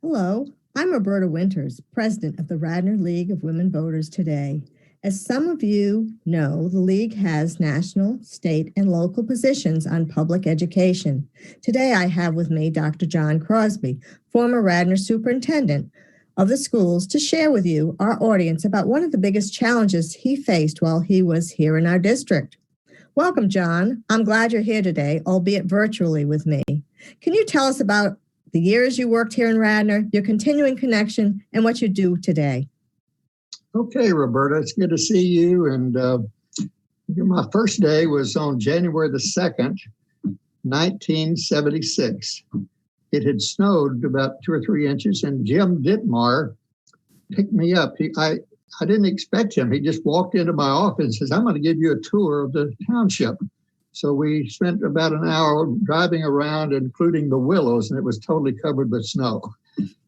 Hello, I'm Roberta Winters, president of the Radnor League of Women Voters today. As some of you know, the League has national, state, and local positions on public education. Today I have with me Dr. John Crosby, former Radnor superintendent of the schools, to share with you, our audience, about one of the biggest challenges he faced while he was here in our district. Welcome, John. I'm glad you're here today, albeit virtually with me. Can you tell us about the years you worked here in Radnor, your continuing connection, and what you do today? Okay, Roberta, it's good to see you. And my first day was on January the 2nd, 1976. It had snowed about 2 or 3 inches, and Jim Dittmar picked me up. I didn't expect him. He just walked into my office and says, "I'm going to give you a tour of the township." So we spent about an hour driving around, including the willows, and it was totally covered with snow.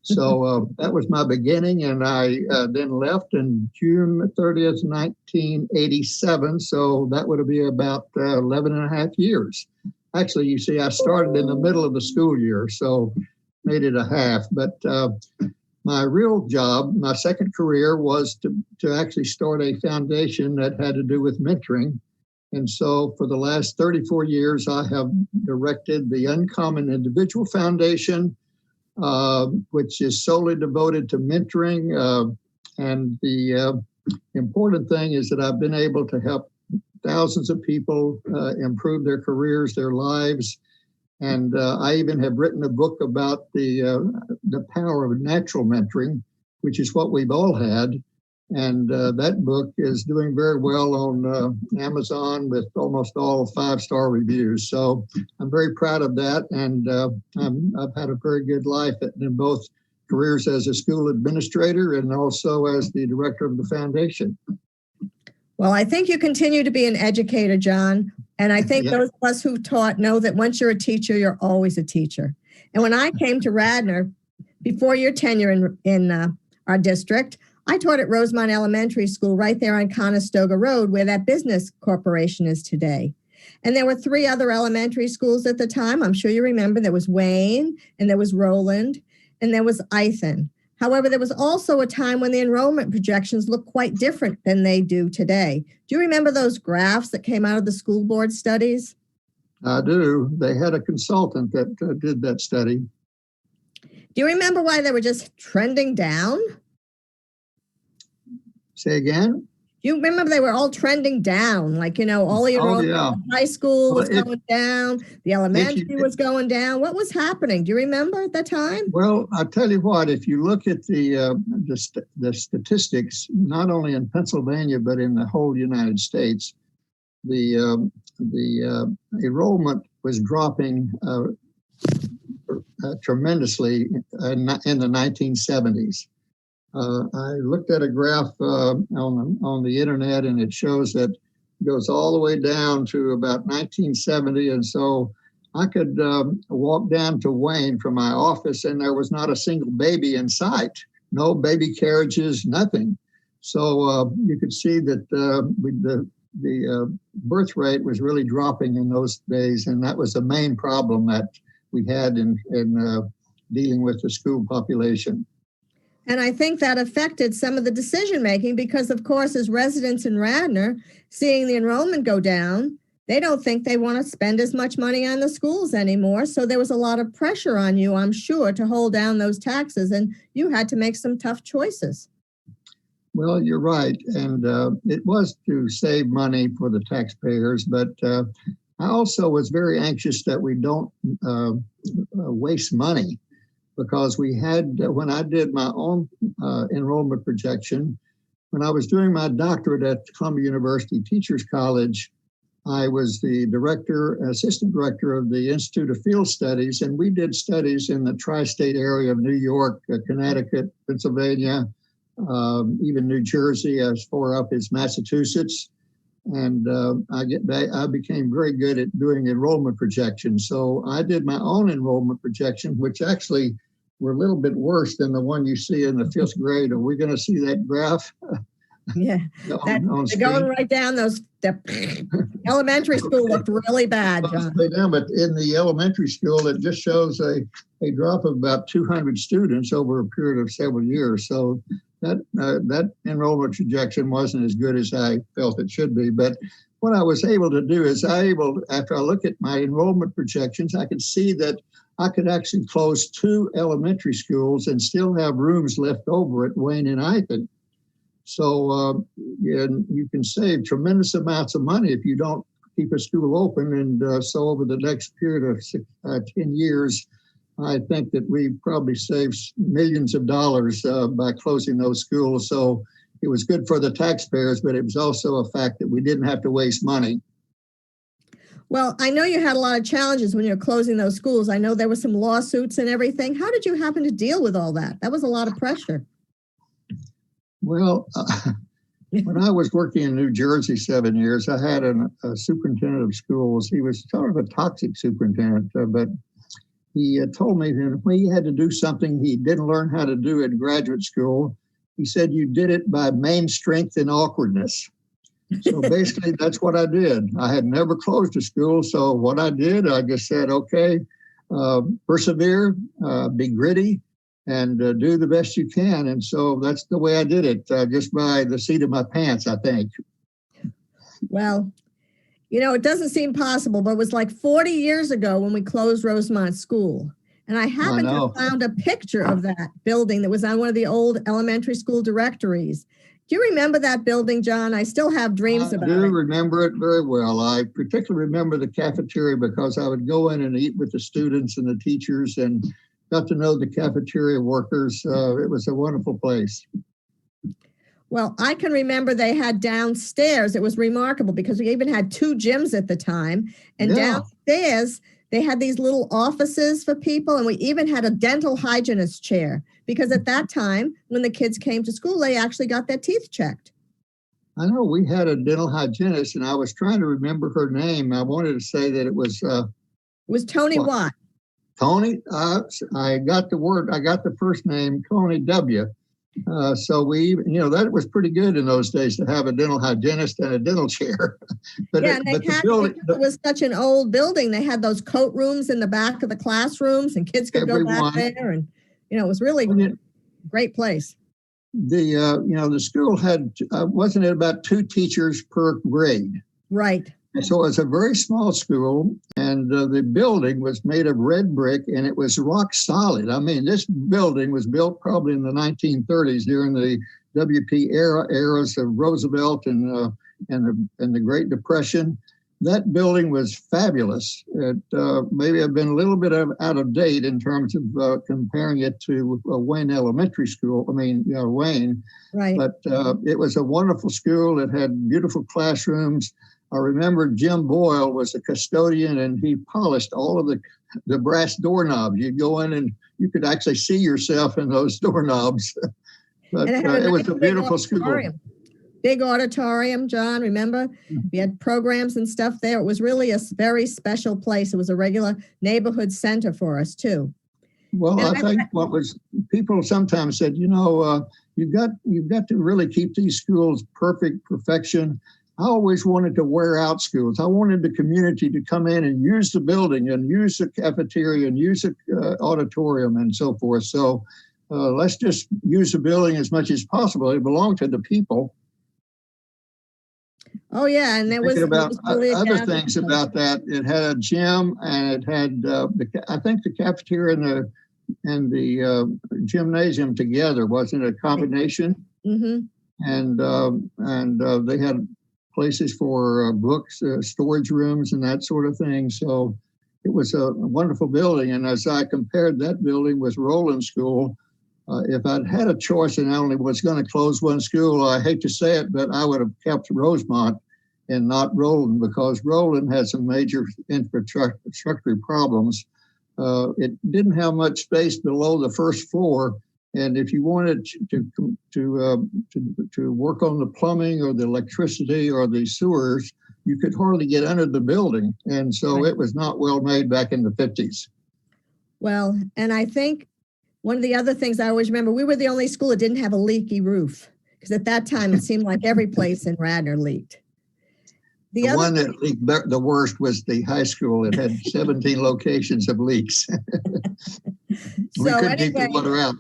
So that was my beginning, and I then left in June 30th, 1987. So that would be about 11 and a half years. Actually, you see, I started in the middle of the school year, so made it a half. But my real job, my second career, was to actually start a foundation that had to do with mentoring. And so for the last 34 years, I have directed the Uncommon Individual Foundation, which is solely devoted to mentoring. And the important thing is that I've been able to help thousands of people improve their careers, their lives. And I even have written a book about the power of natural mentoring, which is what we've all had. And that book is doing very well on Amazon with almost all 5-star reviews. So I'm very proud of that. And I've had a very good life in both careers as a school administrator and also as the director of the foundation. Well, I think you continue to be an educator, John. And I think those of us who taught know that once you're a teacher, you're always a teacher. And when I came to Radnor, before your tenure in our district, I taught at Rosemont Elementary School right there on Conestoga Road, where that business corporation is today. And there were 3 other elementary schools at the time. I'm sure you remember. There was Wayne, and there was Roland, and there was Ithan. However, there was also a time when the enrollment projections looked quite different than they do today. Do you remember those graphs that came out of the school board studies? I do. They had a consultant that did that study. Do you remember why they were just trending down? Say again? You remember they were all trending down, like, all the enrollment high school was going down, the elementary was going down. What was happening? Do you remember at that time? Well, I'll tell you what, if you look at the statistics, not only in Pennsylvania, but in the whole United States, the enrollment was dropping tremendously in the 1970s. I looked at a graph on the internet, and it shows that it goes all the way down to about 1970. And so I could walk down to Wayne from my office, and there was not a single baby in sight, no baby carriages, nothing. So you could see that the birth rate was really dropping in those days, and that was the main problem that we had in dealing with the school population. And I think that affected some of the decision making because, of course, as residents in Radnor, seeing the enrollment go down, they don't think they want to spend as much money on the schools anymore. So there was a lot of pressure on you, I'm sure, to hold down those taxes, and you had to make some tough choices. Well, you're right. And it was to save money for the taxpayers, but I also was very anxious that we don't waste money. Because we had, when I did my own enrollment projection, when I was doing my doctorate at Columbia University Teachers College, I was the assistant director of the Institute of Field Studies, and we did studies in the tri-state area of New York, Connecticut, Pennsylvania, even New Jersey, as far up as Massachusetts. And I became very good at doing enrollment projections. So I did my own enrollment projection, which actually were a little bit worse than the one you see in the 5th grade. Are we going to see that graph? Yeah, on they're screen. going right down those. The elementary school looked really bad, John. But in the elementary school, it just shows a drop of about 200 students over a period of several years. So that enrollment projection wasn't as good as I felt it should be. But what I was able to do is after I look at my enrollment projections, I could see that I could actually close 2 elementary schools and still have rooms left over at Wayne and Ithan. So you can save tremendous amounts of money if you don't keep a school open. And so over the next period of 10 years, I think that we probably saved millions of dollars by closing those schools. So it was good for the taxpayers, but it was also a fact that we didn't have to waste money. Well, I know you had a lot of challenges when you were closing those schools. I know there were some lawsuits and everything. How did you happen to deal with all that? That was a lot of pressure. Well, when I was working in New Jersey 7 years, I had a superintendent of schools. He was sort of a toxic superintendent, but he told me that when he had to do something he didn't learn how to do in graduate school, he said, you did it by main strength and awkwardness. So basically, that's what I did. I had never closed a school. So what I did, I just said, okay, persevere, be gritty, and do the best you can. And so that's the way I did it, just by the seat of my pants, I think. Well, it doesn't seem possible, but it was like 40 years ago when we closed Rosemont School. And I happened to have found a picture of that building that was on one of the old elementary school directories. Do you remember that building, John? I still have dreams about it. I do remember it very well. I particularly remember the cafeteria because I would go in and eat with the students and the teachers and got to know the cafeteria workers. It was a wonderful place. Well, I can remember they had downstairs. It was remarkable because we even had 2 gyms at the time. And downstairs, they had these little offices for people. And we even had a dental hygienist chair because at that time, when the kids came to school, they actually got their teeth checked. I know we had a dental hygienist, and I was trying to remember her name. I wanted to say that it was... it was Tony Watt. Tony, I got the first name, Tony W. So that was pretty good in those days to have a dental hygienist and a dental chair. Because it was such an old building. They had those coat rooms in the back of the classrooms, and kids could go back there, and it was really a great place. The school had wasn't it about 2 teachers per grade? Right. So it was a very small school, and the building was made of red brick, and it was rock solid. I mean, this building was built probably in the 1930s during the WP eras of Roosevelt and the Great Depression. That building was fabulous. It maybe have been a little bit out of date in terms of comparing it to Wayne Elementary School. Wayne. Right. But it was a wonderful school. It had beautiful classrooms. I remember Jim Boyle was a custodian, and he polished all of the brass doorknobs. You'd go in and you could actually see yourself in those doorknobs. But it was a beautiful school. Big auditorium, John, remember? We had programs and stuff there. It was really a very special place. It was a regular neighborhood center for us, too. Well, I think people sometimes said, you've got to really keep these schools perfection. I always wanted to wear out schools. I wanted the community to come in and use the building and use the cafeteria and use the auditorium and so forth. So let's just use the building as much as possible. It belonged to the people. Oh, yeah. And there was about other things about that. It had a gym, and it had, I think, the cafeteria and the gymnasium together. Wasn't it a combination? Mm-hmm. And they had places for books, storage rooms, and that sort of thing. So it was a wonderful building. And as I compared that building with Roland School, if I'd had a choice and I only was going to close one school, I hate to say it, but I would have kept Rosemont and not Roland, because Roland had some major infrastructure problems. It didn't have much space below the first floor. And if you wanted to work on the plumbing or the electricity or the sewers, you could hardly get under the building. And so It was not well made back in the 50s. Well, and I think one of the other things I always remember, we were the only school that didn't have a leaky roof. because at that time it seemed like every place in Radnor leaked. The one that leaked the worst was the high school. It had 17 locations of leaks. We couldn't keep the water out.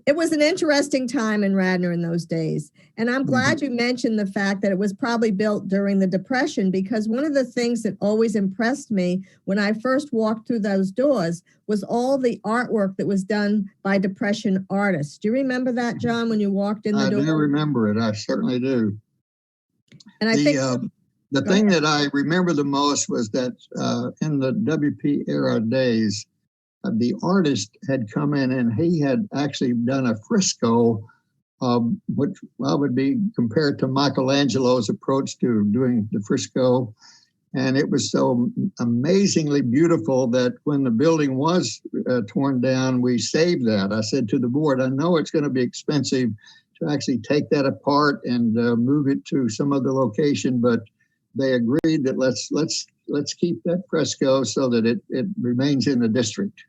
It was an interesting time in Radnor in those days. And I'm glad you mentioned the fact that it was probably built during the Depression, because one of the things that always impressed me when I first walked through those doors was all the artwork that was done by Depression artists. Do you remember that, John, when you walked in the door? I do remember it. I certainly do. And I think the thing that I remember the most was that in the WP era days, the artist had come in and he had actually done a fresco, which would be compared to Michelangelo's approach to doing the fresco. And it was so amazingly beautiful that when the building was torn down, we saved that. I said to the board, I know it's going to be expensive to actually take that apart and move it to some other location, but they agreed that let's keep that fresco so that it remains in the district.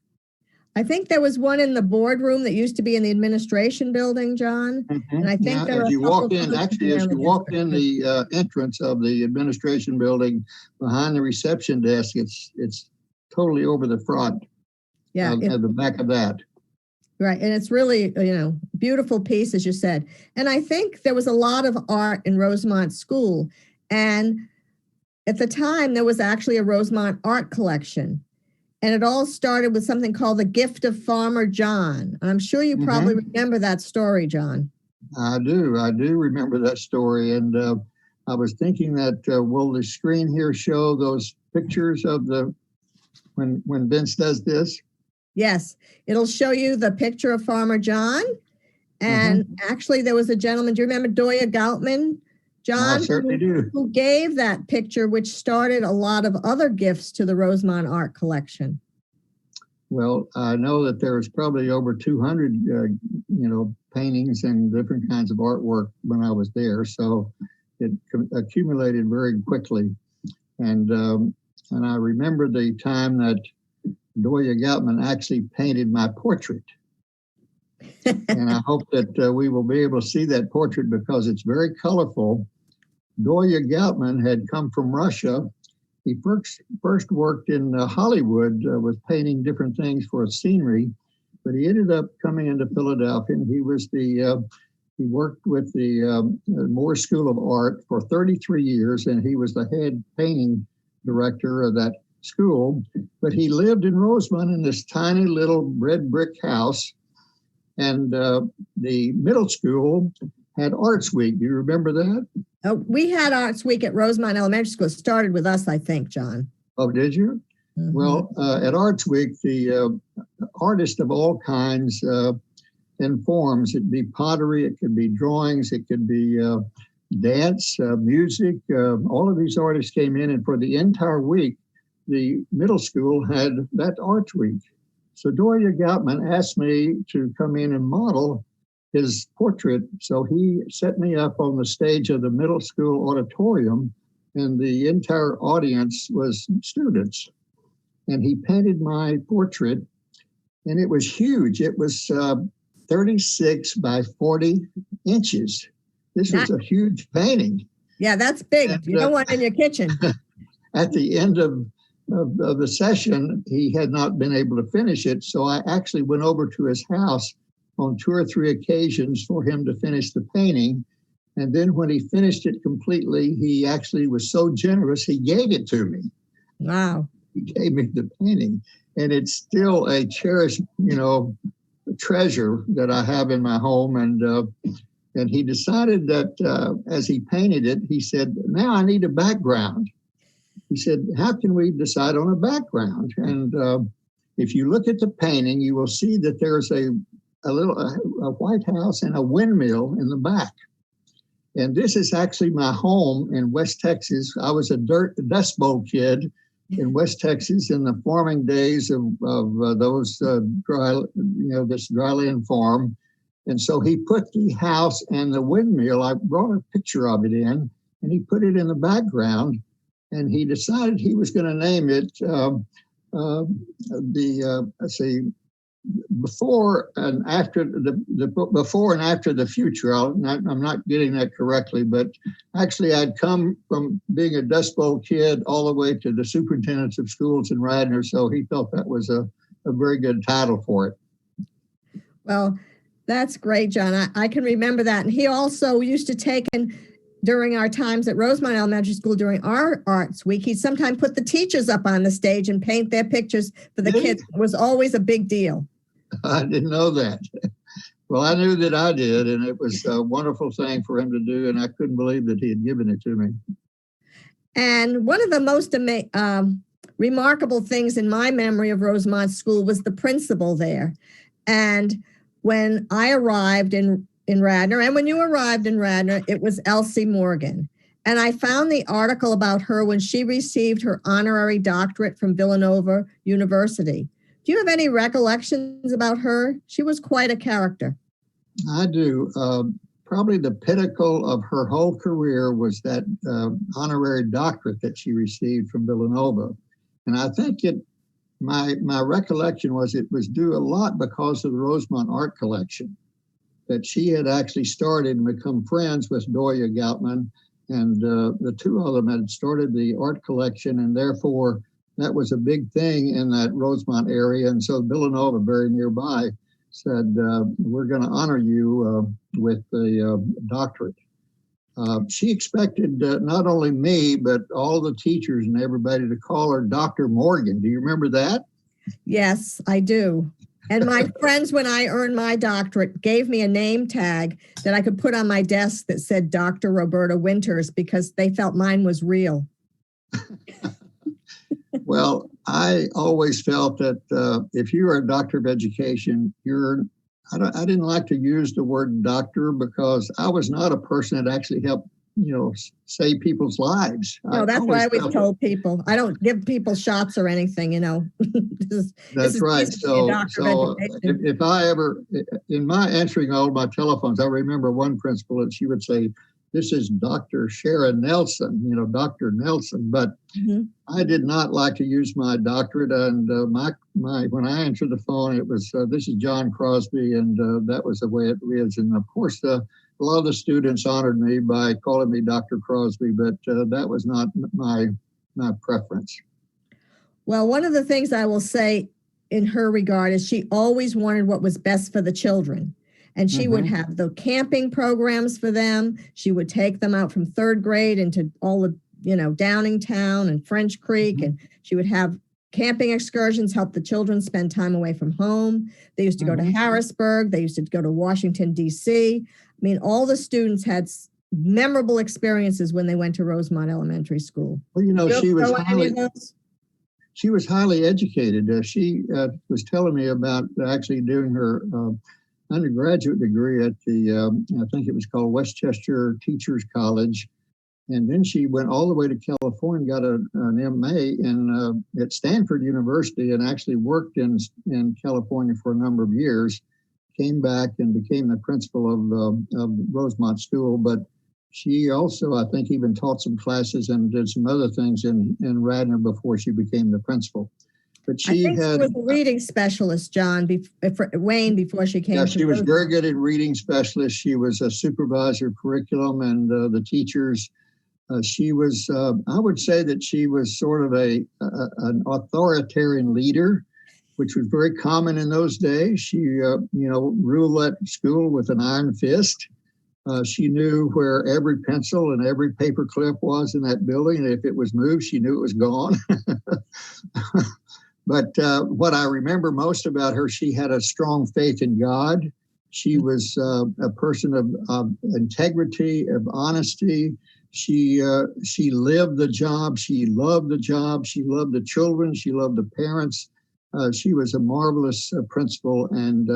I think there was one in the boardroom that used to be in the administration building, John. And I think as you walk in the entrance of the administration building behind the reception desk, it's totally over the front. Yeah, at the back of that. Right. And it's really, beautiful piece, as you said. And I think there was a lot of art in Rosemont School. And at the time, there was actually a Rosemont art collection. And it all started with something called The Gift of Farmer John. I'm sure you probably remember that story, John. I do remember that story. And I was thinking that will the screen here show those pictures of when Vince does this? Yes, it'll show you the picture of Farmer John. And actually, there was a gentleman, do you remember Doya Goutman? John, I certainly do. Who gave that picture, which started a lot of other gifts to the Rosemont Art Collection. Well, I know that there was probably over 200, paintings and different kinds of artwork when I was there. So it accumulated very quickly. And I remember the time that Doya Goutman actually painted my portrait. And I hope that we will be able to see that portrait because it's very colorful. Doya Goutman had come from Russia. He first worked in Hollywood with painting different things for scenery, but he ended up coming into Philadelphia. And he worked with the Moore School of Art for 33 years, and he was the head painting director of that school. But he lived in Rosemont in this tiny little red brick house. And the middle school had Arts Week. Do you remember that? Oh, we had Arts Week at Rosemont Elementary School. It started with us, I think, John. Oh, did you? Well, at Arts Week, the artists of all kinds and forms, it'd be pottery, it could be drawings, it could be dance, music. All of these artists came in, and for the entire week, the middle school had that Arts Week. So Doya Goutman asked me to come in and model his portrait. So he set me up on the stage of the middle school auditorium, and the entire audience was students. And he painted my portrait, and it was huge. It was 36 by 40 inches. This was a huge painting. Yeah, that's big. And, you don't want it in your kitchen. At the end of the session, he had not been able to finish it. So I actually went over to his house on 2 or 3 occasions for him to finish the painting. And then when he finished it completely, he actually was so generous, he gave it to me. Wow. He gave me the painting. And it's still a cherished, treasure that I have in my home. And he decided that as he painted it, he said, now I need a background. He said, how can we decide on a background? And if you look at the painting, you will see that there's a White House and a windmill in the back. And this is actually my home in West Texas. I was a Dust Bowl kid in West Texas in the farming days of those this dryland farm. And so he put the house and the windmill, I brought a picture of it in, and he put it in the background. And he decided he was going to name it before and after before and after the future. I'm not getting that correctly, but actually I'd come from being a Dust Bowl kid all the way to the superintendents of schools in Radnor, so he felt that was a very good title for it. Well, that's great, John. I can remember that. And he also used to take in during our times at Rosemont Elementary School during our arts week, he'd sometimes put the teachers up on the stage and paint their pictures for the kids. It was always a big deal. I didn't know that. Well, I knew that I did, and it was a wonderful thing for him to do, and I couldn't believe that he had given it to me. And one of the most remarkable things in my memory of Rosemont School was the principal there. And when I arrived in Radnor, and when you arrived in Radnor, it was Elsie Morgan. And I found the article about her when she received her honorary doctorate from Villanova University. Do you have any recollections about her? She was quite a character. I do. Probably the pinnacle of her whole career was that honorary doctorate that she received from Villanova. And I think my recollection was it was due a lot because of the Rosemont Art Collection, that she had actually started and become friends with Doria Goutman, and the two of them had started the art collection, and therefore that was a big thing in that Rosemont area. And so Villanova, very nearby, said, we're going to honor you with the doctorate. She expected not only me, but all the teachers and everybody to call her Dr. Morgan. Do you remember that? Yes, I do. And my friends, when I earned my doctorate, gave me a name tag that I could put on my desk that said Dr. Roberta Winters because they felt mine was real. Well, I always felt that if you are a doctor of education, I didn't like to use the word doctor because I was not a person that actually helped, save people's lives. No, that's what I always told people. I don't give people shots or anything, That's right. So if I ever, in my answering all my telephones, I remember one principal and she would say, "This is Dr. Sharon Nelson, Dr. Nelson." But I did not like to use my doctorate. And when I answered the phone, it was, "This is John Crosby." And that was the way it is. And of course, a lot of the students honored me by calling me Dr. Crosby, but that was not my preference. Well, one of the things I will say in her regard is she always wanted what was best for the children. And she would have the camping programs for them. She would take them out from third grade into all the, Downingtown and French Creek. And she would have camping excursions, help the children spend time away from home. They used to go to Harrisburg. They used to go to Washington, D.C. I mean, all the students had memorable experiences when they went to Rosemont Elementary School. Well, she was highly educated. She was telling me about actually doing her undergraduate degree at the, I think it was called Westchester Teachers College. And then she went all the way to California, got an MA at Stanford University, and actually worked in California for a number of years. Came back and became the principal of Rosemont School. But she also, I think, even taught some classes and did some other things in Radnor before she became the principal. But she was a reading specialist, John, Wayne, before she came. Yeah, she was very good at reading specialist. She was a supervisor of curriculum and the teachers. She was, I would say that she was sort of an authoritarian leader, which was very common in those days. She, ruled that school with an iron fist. She knew where every pencil and every paper clip was in that building. And if it was moved, she knew it was gone. But what I remember most about her, she had a strong faith in God. She was a person of integrity, of honesty. She lived the job. She loved the job. She loved the children. She loved the parents. She was a marvelous principal, and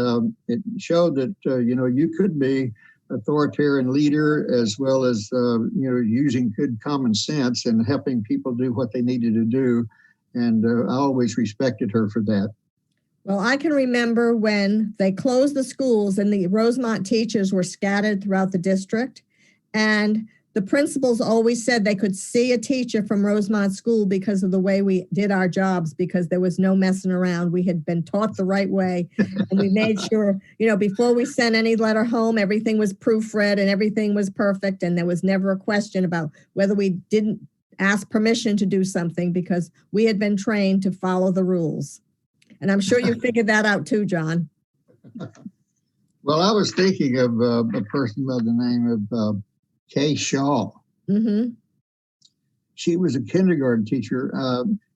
it showed that you could be authoritarian leader as well as using good common sense and helping people do what they needed to do. And I always respected her for that. Well, I can remember when they closed the schools and the Rosemont teachers were scattered throughout the district. And the principals always said they could see a teacher from Rosemont School because of the way we did our jobs, because there was no messing around. We had been taught the right way. And we made sure, before we sent any letter home, everything was proofread and everything was perfect. And there was never a question about whether we didn't ask permission to do something, because we had been trained to follow the rules. And I'm sure you figured that out too, John. Well, I was thinking of a person by the name of Kay Shaw. Mm-hmm. She was a kindergarten teacher.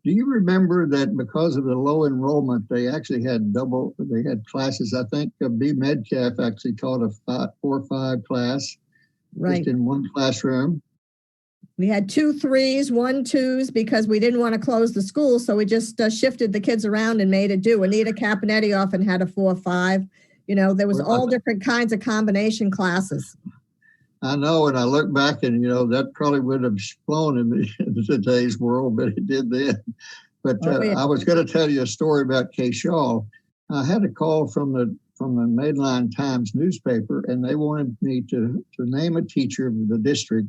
Do you remember that because of the low enrollment, they actually had classes? I think B. Medcalf actually taught a 4 or 5 class, right, just in one classroom. We had 2 3s, 1 2s, because we didn't want to close the school. So we just shifted the kids around and made it do. Anita Capinetti often had a 4 or 5. There was all different kinds of combination classes. I know, and I look back and, that probably would have flown in today's world, but it did then. But I was going to tell you a story about Kay Shaw. I had a call from the Mainline Times newspaper, and they wanted me to name a teacher of the district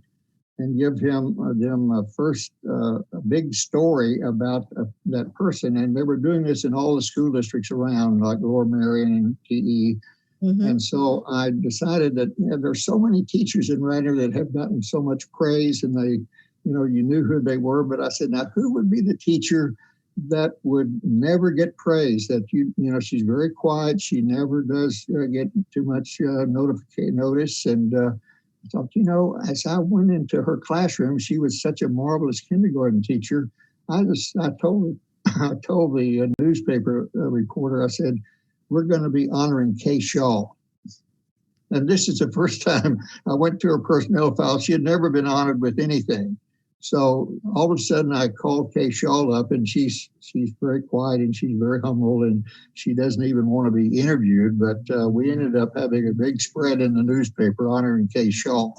and give them first a big story about that person. And they were doing this in all the school districts around, like Lower Marion and TE. Mm-hmm. And so I decided that there's so many teachers in Radnor that have gotten so much praise, and they, you knew who they were. But I said, now who would be the teacher that would never get praise? That she's very quiet. She never does get too much notice. And I thought, as I went into her classroom, she was such a marvelous kindergarten teacher. I told the newspaper reporter, I said, we're going to be honoring Kay Shaw. And this is the first time I went to her personnel file. She had never been honored with anything. So all of a sudden I called Kay Shaw up, and she's very quiet and she's very humble, and she doesn't even want to be interviewed. But we ended up having a big spread in the newspaper honoring Kay Shaw.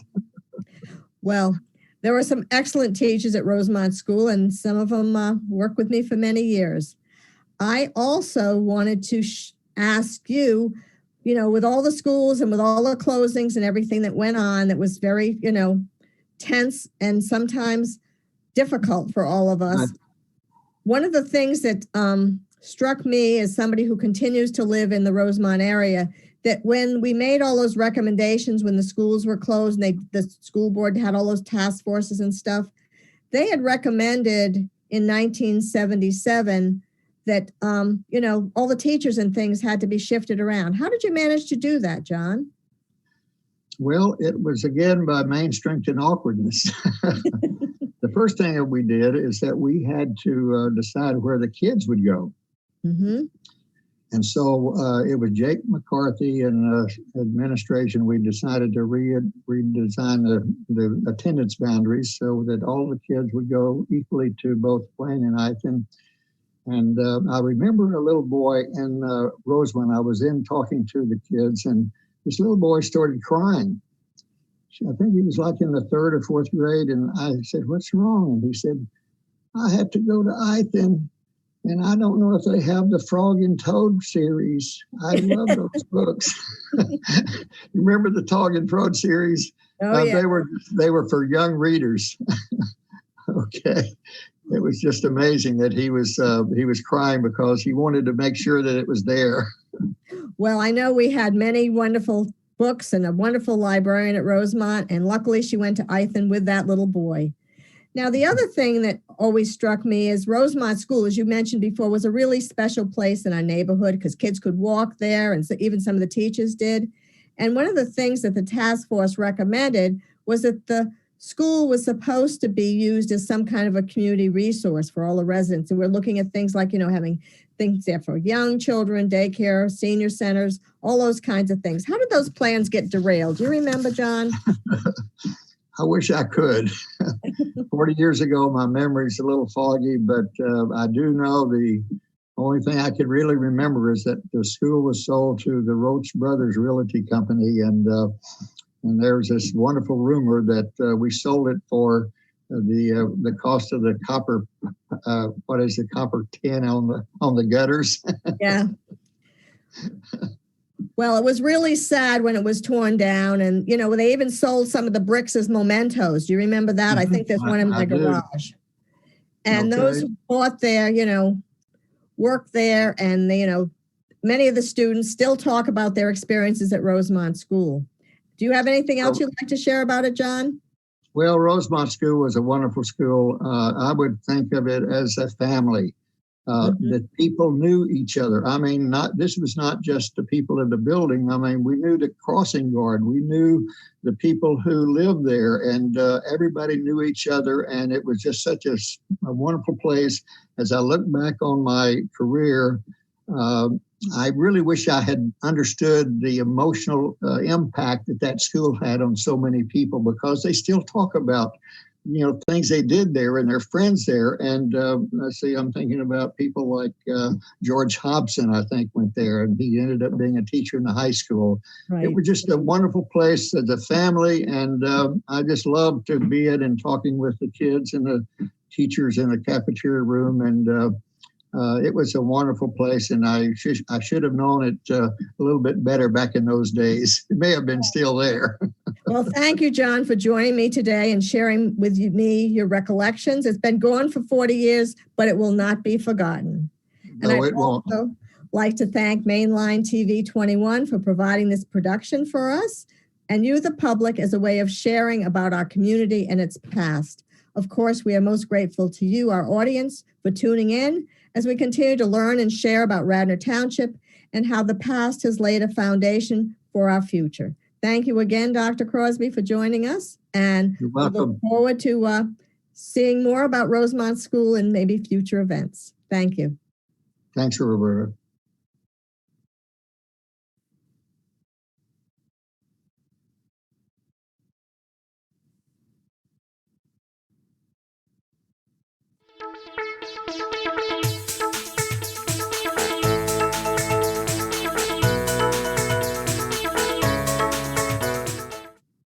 Well, there were some excellent teachers at Rosemont School, and some of them worked with me for many years. I also wanted to ask you, with all the schools and with all the closings and everything that went on, that was very, tense and sometimes difficult for all of us. One of the things that struck me as somebody who continues to live in the Rosemont area, that when we made all those recommendations, when the schools were closed and the school board had all those task forces and stuff, they had recommended in 1977 that, all the teachers and things had to be shifted around. How did you manage to do that, John? Well, it was, again, by main strength and awkwardness. The first thing that we did is that we had to decide where the kids would go. Mm-hmm. And so it was Jake McCarthy and administration. We decided to redesign the attendance boundaries so that all the kids would go equally to both Wayne and Ethan. And I remember a little boy in Rosemont. I was in talking to the kids, and this little boy started crying. I think he was like in the 3rd or 4th grade. And I said, "What's wrong?" And he said, "I have to go to Ethan, and I don't know if they have the Frog and Toad series. I love those books." You remember the Frog and Toad series? Oh, yeah. They were for young readers. Okay. It was just amazing that he was crying because he wanted to make sure that it was there. Well, I know we had many wonderful books and a wonderful librarian at Rosemont, and luckily she went to Ethan with that little boy. Now, the other thing that always struck me is Rosemont School, as you mentioned before, was a really special place in our neighborhood because kids could walk there, and so even some of the teachers did. And one of the things that the task force recommended was that the school was supposed to be used as some kind of a community resource for all the residents. And we're looking at things like, having things there for young children, daycare, senior centers, all those kinds of things. How did those plans get derailed? Do you remember, John? I wish I could. 40 years ago, my memory's a little foggy, but I do know the only thing I could really remember is that the school was sold to the Roach Brothers Realty Company, and there's this wonderful rumor that we sold it for the cost of the copper. What is the copper tin on the gutters? Yeah. Well, it was really sad when it was torn down, and they even sold some of the bricks as mementos. Do you remember that? I think there's one in my garage. And those who fought there, worked there, and many of the students still talk about their experiences at Rosemont School. Do you have anything else you'd like to share about it, John? Well, Rosemont School was a wonderful school. I would think of it as a family. That people knew each other. I mean, this was not just the people in the building. I mean, we knew the crossing guard. We knew the people who lived there, and everybody knew each other. And it was just such a wonderful place. As I look back on my career, I really wish I had understood the emotional impact that school had on so many people, because they still talk about things they did there and their friends there. And let's see, I'm thinking about people like George Hobson, I think, went there, and he ended up being a teacher in the high school. Right. It was just a wonderful place as a family, and I just loved to be it and talking with the kids and the teachers in the cafeteria room. And it was a wonderful place, and I should have known it a little bit better back in those days. It may have been still there. Well, thank you, John, for joining me today and sharing with me your recollections. It's been gone for 40 years, but it will not be forgotten. And no, it won't. Also like to thank Mainline TV 21 for providing this production for us, and you, the public, as a way of sharing about our community and its past. Of course, we are most grateful to you, our audience, for tuning in as we continue to learn and share about Radnor Township and how the past has laid a foundation for our future. Thank you again, Dr. Crosby, for joining us. And you're welcome. We look forward to seeing more about Rosemont School and maybe future events. Thank you. Thanks, Roberta.